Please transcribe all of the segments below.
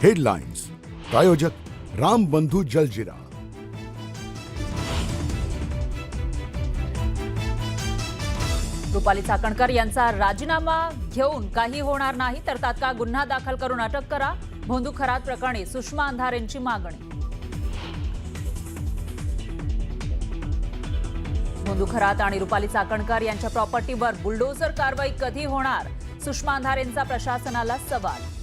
Headlines प्रायोजक राम बंधू जलजिरा। रुपाली चाकणकर यांचा राजीनामा घेऊन काही होणार नाही तर तात्काळ गुन्हा दाखल करून अटक करा। भोंदू खरात प्रकरणी सुषमा अंधारेंची मागणी। भोंदू खरात आणि रुपाली चाकणकर यांच्या प्रॉपर्टीवर बुलडोझर कारवाई कधी होणार? सुषमा अंधारेंचा प्रशासनाला सवाल।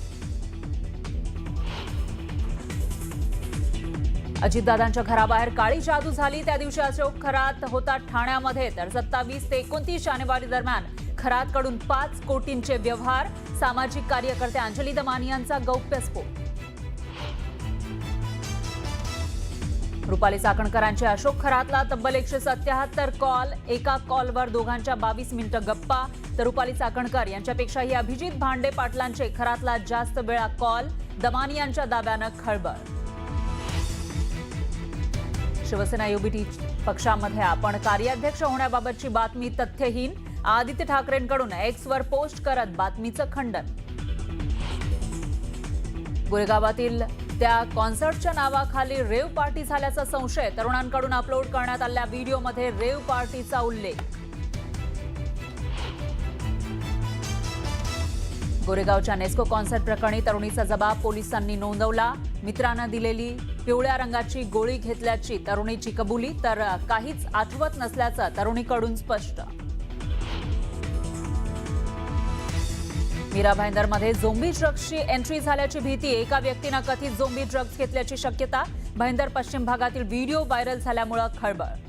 अजितदादांच्या घराबाहेर काळी जादू झाली त्या दिवशी अशोक खरात होता ठाण्यामध्ये, तर 27 ते 29 जानेवारी दरम्यान खरातकडून 5 कोटींचे व्यवहार। सामाजिक कार्यकर्ते अंजली दमानी यांचा गौप्यस्फोट। रुपाली चाकणकरांचे अशोक खरातला तब्बल 177 कॉल, एका कॉलवर दोघांच्या 22 मिनिटं गप्पा। तर रुपाली चाकणकर यांच्यापेक्षाही अभिजित भांडे पाटलांचे खरातला जास्त वेळा कॉल। दमानी यांच्या दाव्यानं खळबळ। शिवसेना युबीटी पक्षामध्ये आपण कार्याध्यक्ष होण्याबाबतची बातमी तथ्यहीन। आदित्य ठाकरेंकडून एक्सवर पोस्ट करत बातमीचं खंडन। गोरेगावातील त्या कॉन्सर्टच्या नावाखाली रेव पार्टी झाल्याचा संशय। तरुणांकडून अपलोड करण्यात आलेल्या व्हिडिओमध्ये रेव पार्टीचा उल्लेख। गोरेगावच्या नेस्को कॉन्सर्ट प्रकरणी तरुणीचा जबाब पोलिसांनी नोंदवला। मित्रानं दिलेली पिवळ्या रंगाची गोळी घेतल्याची तरुणीची कबुली, तर काहीच आठवत नसल्याचं तरुणीकडून स्पष्ट। मीरा भाईंदरमध्ये झोंबी ड्रग्सची एंट्री झाल्याची भीती। एका व्यक्तीनं कथित झोंबी ड्रग्स घेतल्याची शक्यता। भाईंदर पश्चिम भागातील व्हिडिओ व्हायरल झाल्यामुळे खळबळ।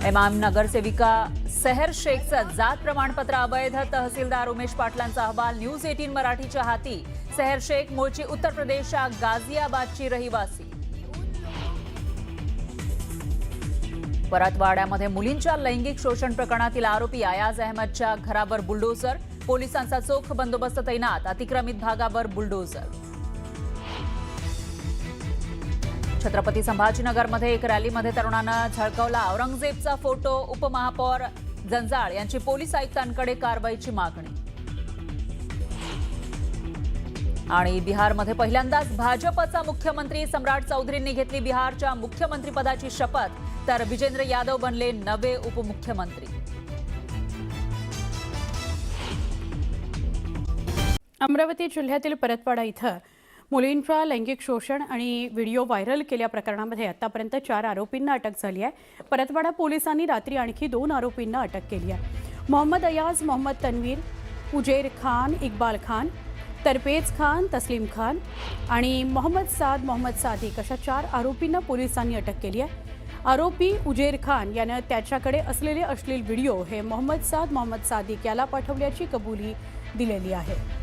इमाम नगरसेविका सेहर शेखचं जात प्रमाणपत्र अवैध। तहसीलदार उमेश पाटलांचा अहवाल न्यूज 18 मराठीच्या हाती। सेहर शेख मूळची उत्तर प्रदेशच्या गाझियाबादची रहिवासी। परतवाड्यामध्ये मुलींच्या लैंगिक शोषण प्रकरणातील आरोपी अयाज अहमदच्या घरावर बुलडोझर। पोलिसांचा चोख बंदोबस्त तैनात। अतिक्रमित भागावर बुलडोझर। छत्रपती संभाजीनगरमध्ये एक रॅलीमध्ये तरुणानं झळकावला औरंगजेबचा फोटो। उपमहापौर जंजाळ यांची पोलीस आयुक्तांकडे कारवाईची मागणी। आणि बिहारमध्ये पहिल्यांदाच भाजपचा मुख्यमंत्री सम्राट चौधरींनी घेतली बिहारच्या मुख्यमंत्रीपदाची शपथ, तर विजेंद्र यादव बनले नवे उपमुख्यमंत्री। अमरावती जिल्ह्यातील परतवाडा इथं मुलींच्या लैंगिक शोषण आणि व्हिडिओ व्हायरल केल्या प्रकरणामध्ये आतापर्यंत 4 आरोपींना अटक झाली आहे। परतवाडा पोलिसांनी रात्री आणखी 2 आरोपींना अटक केली आहे। मोहम्मद अयाज, मोहम्मद तन्वीर, उजेर खान, इक्बाल खान, तरपेज खान, तस्लीम खान आणि मोहम्मद सादिक अशा 4 आरोपींना पोलिसांनी अटक केली आहे। आरोपी उजेर खान यानं त्याच्याकडे असलेले अश्लील व्हिडिओ हे मोहम्मद सादिक याला पाठवल्याची कबुली दिलेली आहे।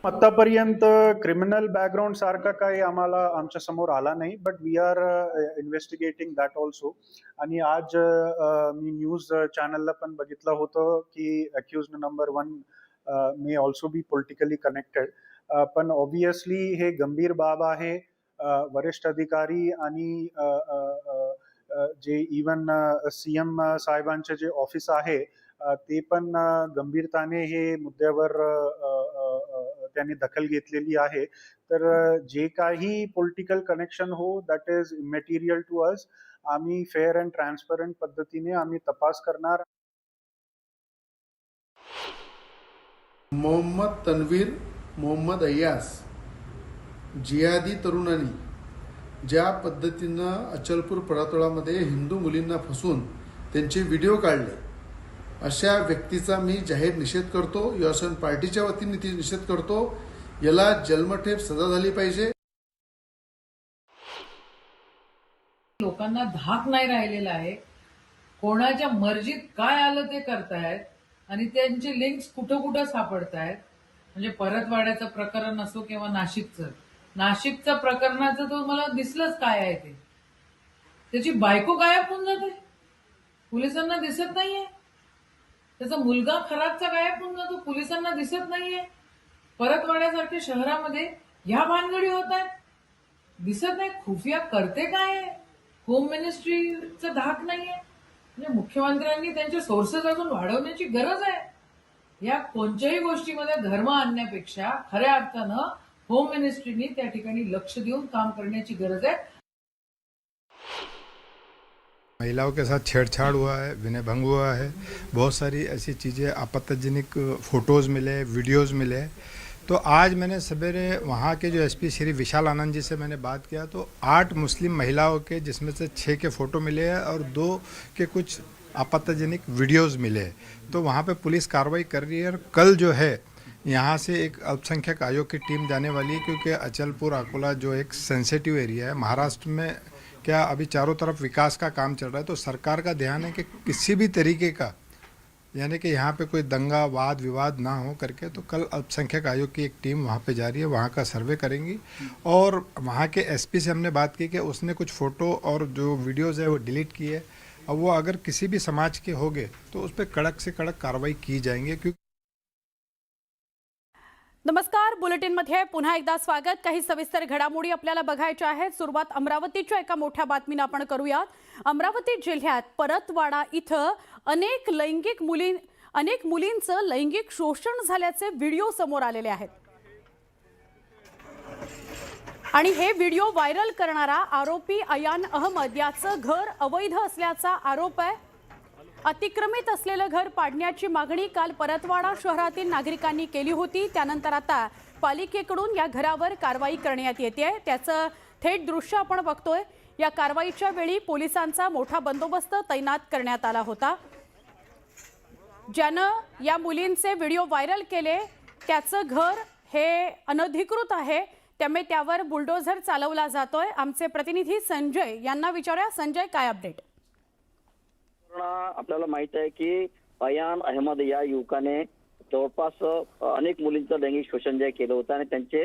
आतापर्यंत क्रिमिनल बॅकग्राऊंड सारखा काही आम्हाला आमच्या समोर आला नाही, but we are investigating that also. आणि आज मी न्यूज चॅनलला पण बघितलं होतं की accused number 1 may also be politically connected. पण ऑब्विसली हे गंभीर बाब आहे। वरिष्ठ अधिकारी आणि जे इवन सीएम साहेबांचे जे ऑफिस आहे ते पण गंभीरताने हे मुद्द्यावर त्यांनी दखल घेतलेली आहे। तर जे काही पॉलिटिकल कनेक्शन हो दॅट इज इमॅटेरियल टू अस। आम्ही फेअर अँड ट्रान्सपरंट पद्धतीने आम्ही तपास करणार। मोहम्मद तन्वीर, मोहम्मद अय्याज जिहादी तरुणांनी ज्या पद्धतीनं अचलपूर परतवाडामध्ये हिंदू मुलींना फसवून त्यांचे व्हिडिओ काढले, अशा व्यक्तीचा मी जाहीर निषेध करतो। युवासेना पार्टीच्या वतीने ती निषेध करतो। याला जन्मठेप सजा झाली पाहिजे। लोकांना धाक नाही राहिलेला आहे। कोणाच्या मर्जीत काय आलं ते करतायत आणि त्यांचे लिंक्स कुठं कुठं सापडतायत। म्हणजे परतवाड्याचं प्रकरण असो किंवा नाशिकचं प्रकरणाचं तो मला दिसलंच काय आहे ते। त्याची बायको गायब होऊन जाते, पोलिसांना दिसत नाहीये। त्याचा मुलगा खराबचा गायब होऊन जातो, पोलिसांना दिसत नाहीये। परतवाड्यासारख्या शहरामध्ये ह्या भानगडी होत आहेत, दिसत नाही। खुफिया करते काय आहे? होम मिनिस्ट्रीचं धाक नाहीये. म्हणजे मुख्यमंत्र्यांनी त्यांचे सोर्सेस अजून वाढवण्याची गरज आहे. या कोणत्याही गोष्टीमध्ये धर्म आणण्यापेक्षा खऱ्या अर्थानं होम मिनिस्ट्रीनी त्या ठिकाणी लक्ष देऊन काम करण्याची गरज आहे. महिलाओं के साथ छेड़छाड़ हुआ है, विनय भंग हुआ है, बहुत सारी ऐसी चीज़ें आपत्तिजनक फ़ोटोज़ मिले, वीडियोज़ मिले। तो आज मैंने सवेरे वहाँ के जो एसपी श्री विशाल आनंद जी से मैंने बात किया तो 8 मुस्लिम महिलाओं के, जिसमें से 6 के फ़ोटो मिले हैं और 2 के कुछ आपत्तिजनक वीडियोज़ मिले हैं। तो वहाँ पे पुलिस कार्रवाई कर रही है और कल जो है यहाँ से एक अल्पसंख्यक आयोग की टीम जाने वाली है, क्योंकि अचलपुर अकोला जो एक सेंसिटिव एरिया है, महाराष्ट्र में क्या अभी चारों तरफ विकास का काम चल रहा है, तो सरकार का ध्यान है कि किसी भी तरीके का, यानी कि यहाँ पे कोई दंगा वाद विवाद ना हो करके, तो कल अल्पसंख्यक आयोग की एक टीम वहाँ पे जा रही है, वहाँ का सर्वे करेंगी। और वहाँ के एसपी से हमने बात की कि उसने कुछ फ़ोटो और जो वीडियोज़ है वो डिलीट किए। अब वो अगर किसी भी समाज के होंगे तो उस पर कड़क से कड़क कार्रवाई की जाएंगे। क्योंकि नमस्कार, बुलेटिनमध्ये पुन्हा एकदा स्वागत. काही सविस्तर घडामोडी आपल्याला बघायच्या आहेत. सुरुवात अमरावतीच्या एका मोठ्या बातमीने आपण करूयात. अमरावती जिल्ह्यात परतवाडा इथं अनेक मुलींचं लैंगिक शोषण झाल्याचे व्हिडिओ समोर आलेले आहेत. आणि हे व्हिडिओ व्हायरल करणारा आरोपी अयान अहमद याचं घर अवैध असल्याचा आरोप आहे. अतिक्रमित असलेलं घर पाडण्याची मागणी काल परतवाडा शहरातील नागरिकांनी केली होती. त्यानंतर आता पालिकेकडून या घरावर कारवाई करण्यात येते. त्याचं थेट दृश्य आपण बघतोय. या कारवाईच्या वेळी पोलिसांचा मोठा बंदोबस्त तैनात करण्यात आला होता. ज्यानं या मुलींचे व्हिडिओ व्हायरल केले त्याचं घर हे अनधिकृत आहे, त्यामुळे त्यावर बुलडोझर चालवला जातोय. आमचे प्रतिनिधी संजय यांना विचारूया. संजय, काय अपडेट? आपल्याला माहित आहे की अयान अहमद या युवकाने जवळपास अनेक मुलींचं लैंगिक शोषण जे केलं होतं आणि त्यांचे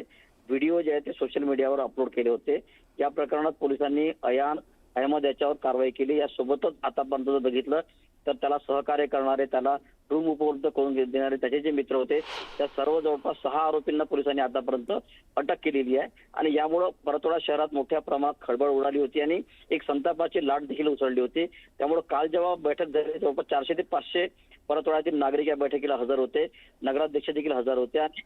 व्हिडिओ जे आहेत ते सोशल मीडियावर अपलोड केले होते. या प्रकरणात पोलिसांनी अयान अहमद याच्यावर कारवाई केली. यासोबतच आतापर्यंत जर बघितलं तर त्याला सहकार्य करणारे, त्याला रूम उपलब्ध करून देणारे त्याचे जे मित्र होते त्या सर्व जवळपास 6 आरोपींना पोलिसांनी आतापर्यंत अटक केलेली आहे. आणि यामुळे परतवाडा शहरात मोठ्या प्रमाणात खळबळ उडाली होती आणि एक संतापाची लाट देखील उसळली होती. त्यामुळे काल जेव्हा बैठक झाली जवळपास 400 ते 500 परतवाड्यातील नागरिक या बैठकीला हजर होते. नगराध्यक्ष देखील हजर होते. आणि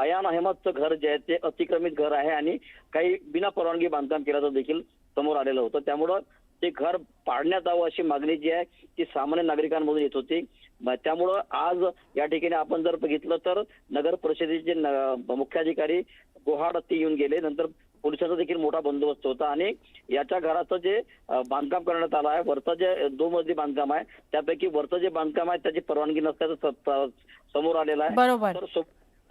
अयान अहमदचं घर जे आहे ते अतिक्रमित घर आहे आणि काही बिना परवानगी बांधकाम केल्याचं देखील समोर आलेलं होतं. त्यामुळं ते घर पाडण्यात यावं अशी मागणी जी आहे ती सामान्य नागरिकांमधून येत होती. त्यामुळं आज या ठिकाणी आपण जर बघितलं तर नगर परिषदेचे मुख्याधिकारी गोहाडती येऊन गेले. नंतर पोलिसांचा देखील मोठा बंदोबस्त होता आणि याच्या घराचं जे बांधकाम करण्यात आलं आहे, वरचं जे 2 मजली बांधकाम आहे त्यापैकी वरचं जे बांधकाम आहे त्याची परवानगी नसल्याचं समोर आलेलं आहे. तर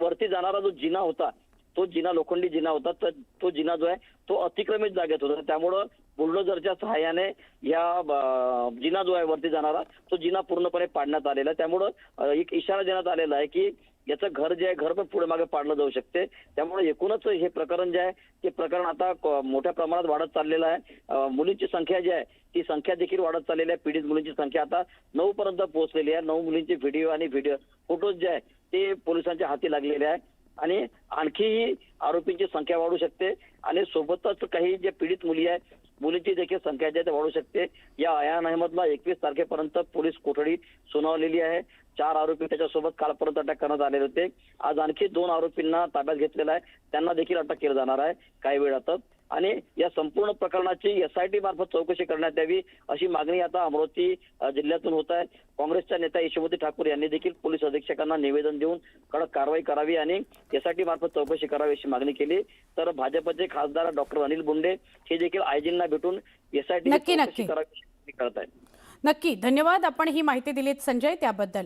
वरती जाणारा जो जिना होता तो जिना लोखंडी जिना होता, तर तो जिना जो आहे तो अतिक्रमित जागेत होता. त्यामुळं बुलडोझरच्या सहाय्याने या जिना जो आहे वरती जाणारा तो जिना पूर्णपणे पाडण्यात आलेला आहे. त्यामुळं एक इशारा देण्यात आलेला आहे की याचं घर जे आहे घर पण पुढे मागे पाडलं जाऊ शकते. त्यामुळे एकूणच हे प्रकरण जे आहे ते प्रकरण आता मोठ्या प्रमाणात वाढत चाललेलं आहे. मुलींची संख्या जी आहे ती संख्या देखील वाढत चाललेली आहे. पीडित मुलींची संख्या आता 9 पर्यंत पोहोचलेली आहे. 9 मुलींचे व्हिडिओ फोटोज जे आहे ते पोलिसांच्या हाती लागलेले आहे आणि आणखीही आरोपींची संख्या वाढू शकते आणि सोबतच काही जे पीडित मुली आहेत मुलींची देखील संख्या जी आहे वाढू शकते. या अयान अहमदला 21 तारखेपर्यंत पोलीस कोठडी सुनावलेली आहे. 4 आरोपी त्याच्यासोबत कालपर्यंत अटक करण्यात आलेले होते. आज आणखी 2 आरोपींना ताब्यात घेतलेला आहे. त्यांना देखील अटक केलं जाणार आहे काही वेळातच. आणि या संपूर्ण प्रकरणाची SIT मार्फत चौकशी करण्यात यावी अशी मागणी आता अमरावती जिल्ह्यातून होत आहे. काँग्रेसच्या नेत्या यशोमती ठाकूर यांनी देखील पोलीस अधीक्षकांना निवेदन देऊन कडक कारवाई करावी आणि SIT मार्फत चौकशी करावी अशी मागणी केली. तर भाजपचे खासदार डॉक्टर अनिल बोंडे हे देखील आयजींना भेटून SIT चौकशी करावी करत आहेत. नक्की, धन्यवाद. आपण ही माहिती दिलीत संजय त्याबद्दल.